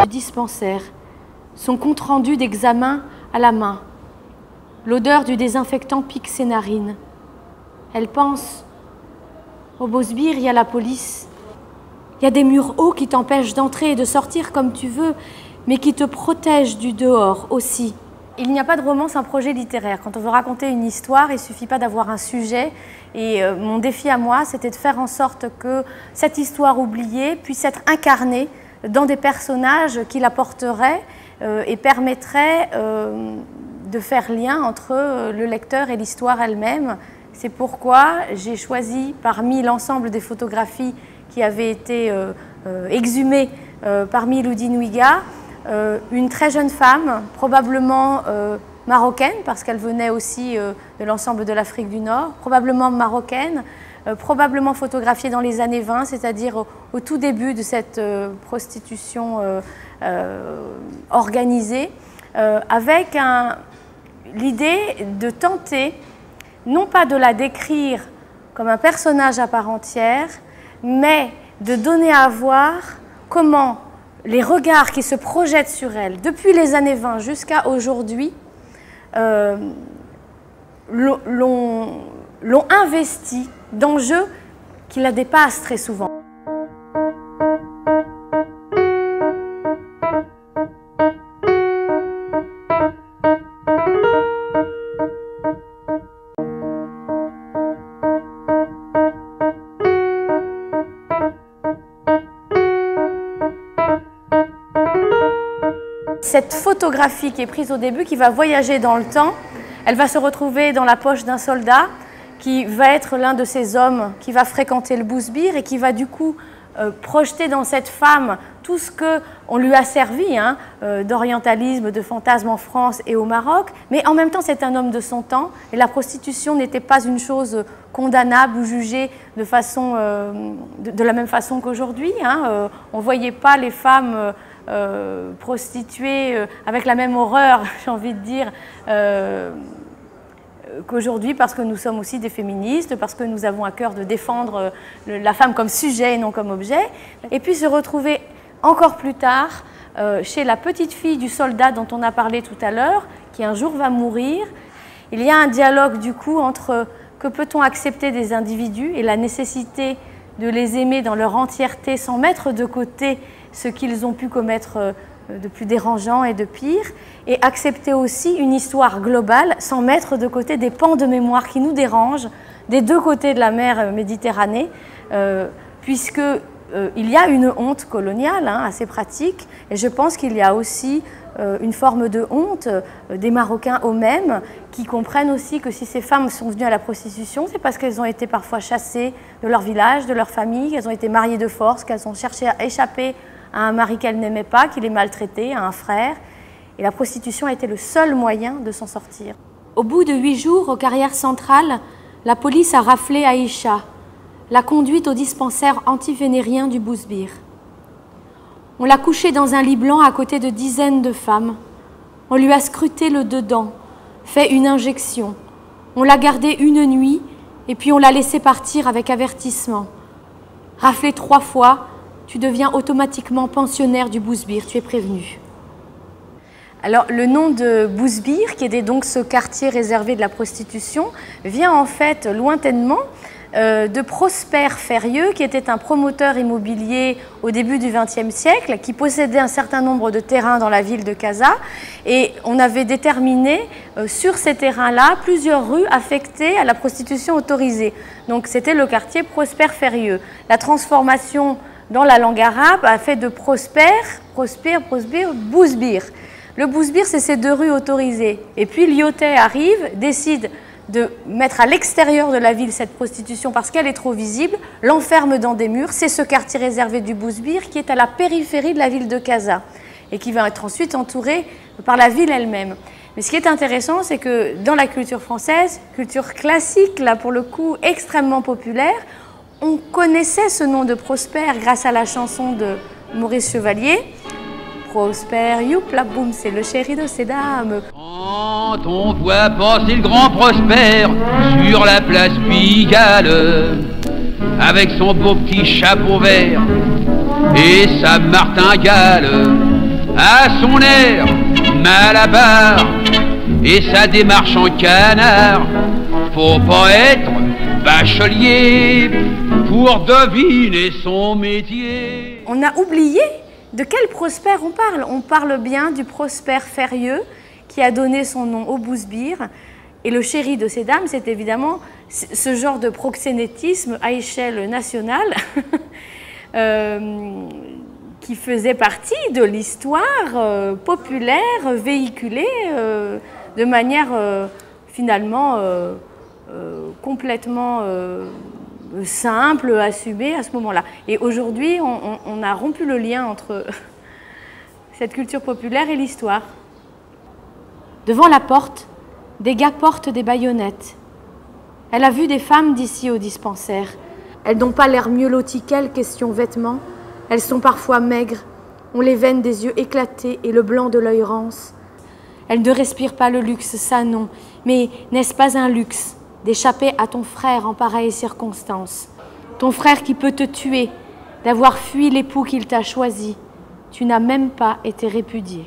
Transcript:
Du dispensaire, son compte-rendu d'examen à la main. L'odeur du désinfectant pique ses narines. Elle pense, au beau sbire, il y a la police. Il y a des murs hauts qui t'empêchent d'entrer et de sortir comme tu veux, mais qui te protègent du dehors aussi. Il n'y a pas de roman sans projet littéraire. Quand on veut raconter une histoire, il ne suffit pas d'avoir un sujet. Et mon défi à moi, c'était de faire en sorte que cette histoire oubliée puisse être incarnée dans des personnages qui la porteraient et permettraient de faire lien entre le lecteur et l'histoire elle-même. C'est pourquoi j'ai choisi, parmi l'ensemble des photographies qui avaient été exhumées parmi Ludinwiga, une très jeune femme, probablement marocaine, parce qu'elle venait aussi de l'ensemble de l'Afrique du Nord, probablement marocaine, probablement photographiée dans les années 20, c'est-à-dire au tout début de cette prostitution organisée, avec l'idée de tenter, non pas de la décrire comme un personnage à part entière, mais de donner à voir comment les regards qui se projettent sur elle, depuis les années 20 jusqu'à aujourd'hui, l'ont investi d'enjeux qui la dépassent très souvent. Cette photographie qui est prise au début, qui va voyager dans le temps, elle va se retrouver dans la poche d'un soldat qui va être l'un de ces hommes qui va fréquenter le Bousbir et qui va du coup projeter dans cette femme tout ce qu'on lui a servi d'orientalisme, de fantasme en France et au Maroc, mais en même temps c'est un homme de son temps et la prostitution n'était pas une chose condamnable ou jugée de la même façon qu'aujourd'hui. On ne voyait pas les femmes prostituées avec la même horreur, j'ai envie de dire, qu'aujourd'hui, parce que nous sommes aussi des féministes, parce que nous avons à cœur de défendre la femme comme sujet et non comme objet. Et puis se retrouver encore plus tard chez la petite fille du soldat dont on a parlé tout à l'heure, qui un jour va mourir. Il y a un dialogue du coup entre que peut-on accepter des individus et la nécessité de les aimer dans leur entièreté sans mettre de côté ce qu'ils ont pu commettre de plus dérangeant et de pire, et accepter aussi une histoire globale sans mettre de côté des pans de mémoire qui nous dérangent des deux côtés de la mer Méditerranée, puisqu'il y a une honte coloniale assez pratique, et je pense qu'il y a aussi une forme de honte des Marocains eux-mêmes qui comprennent aussi que si ces femmes sont venues à la prostitution, c'est parce qu'elles ont été parfois chassées de leur village, de leur famille, qu'elles ont été mariées de force, qu'elles ont cherché à échapper à un mari qu'elles n'aimaient pas, qui les maltraitait, à un frère. Et la prostitution a été le seul moyen de s'en sortir. Au bout de 8 jours, aux carrières centrales, la police a raflé Aïcha, l'a conduite au dispensaire antivénérien du Bousbir. On l'a couchée dans un lit blanc à côté de dizaines de femmes. On lui a scruté le dedans, fait une injection. On l'a gardée une nuit et puis on l'a laissée partir avec avertissement. Raflée 3 fois, tu deviens automatiquement pensionnaire du Bousbir, tu es prévenu. Alors le nom de Bousbir, qui était donc ce quartier réservé de la prostitution, vient en fait lointainement de Prosper Ferrieux, qui était un promoteur immobilier au début du XXe siècle, qui possédait un certain nombre de terrains dans la ville de Casa. Et on avait déterminé sur ces terrains-là plusieurs rues affectées à la prostitution autorisée. Donc c'était le quartier Prosper Ferrieux. La transformation dans la langue arabe a fait de Prosper, Bousbir. Le Bousbir, c'est ces 2 rues autorisées. Et puis Lyotet arrive, décide de mettre à l'extérieur de la ville cette prostitution parce qu'elle est trop visible, l'enferme dans des murs. C'est ce quartier réservé du Bousbir qui est à la périphérie de la ville de Casa et qui va être ensuite entouré par la ville elle-même. Mais ce qui est intéressant, c'est que dans la culture française, culture classique, là pour le coup extrêmement populaire, on connaissait ce nom de Prosper grâce à la chanson de Maurice Chevalier. Prosper, youpla boum, c'est le chéri de ces dames. Quand on voit passer le grand Prosper sur la place Pigalle, avec son beau petit chapeau vert et sa martingale, à son air malabar et sa démarche en canard. Faut pas être bachelier pour deviner son métier. On a oublié de quel Prosper on parle. On parle bien du Prosper Férieux qui a donné son nom au bousbir. Et le chéri de ces dames, c'est évidemment ce genre de proxénétisme à échelle nationale qui faisait partie de l'histoire populaire véhiculée de manière finalement complètement simple, assumée à ce moment-là. Et aujourd'hui, on a rompu le lien entre cette culture populaire et l'histoire. Devant la porte, des gars portent des baïonnettes. Elle a vu des femmes d'ici au dispensaire. Elles n'ont pas l'air mieux loties qu'elles, question vêtements. Elles sont parfois maigres, ont les veines des yeux éclatées et le blanc de l'œil rance. Elles ne respirent pas le luxe, ça non. Mais n'est-ce pas un luxe d'échapper à ton frère en pareille circonstance? Ton frère qui peut te tuer, d'avoir fui l'époux qu'il t'a choisi. Tu n'as même pas été répudié.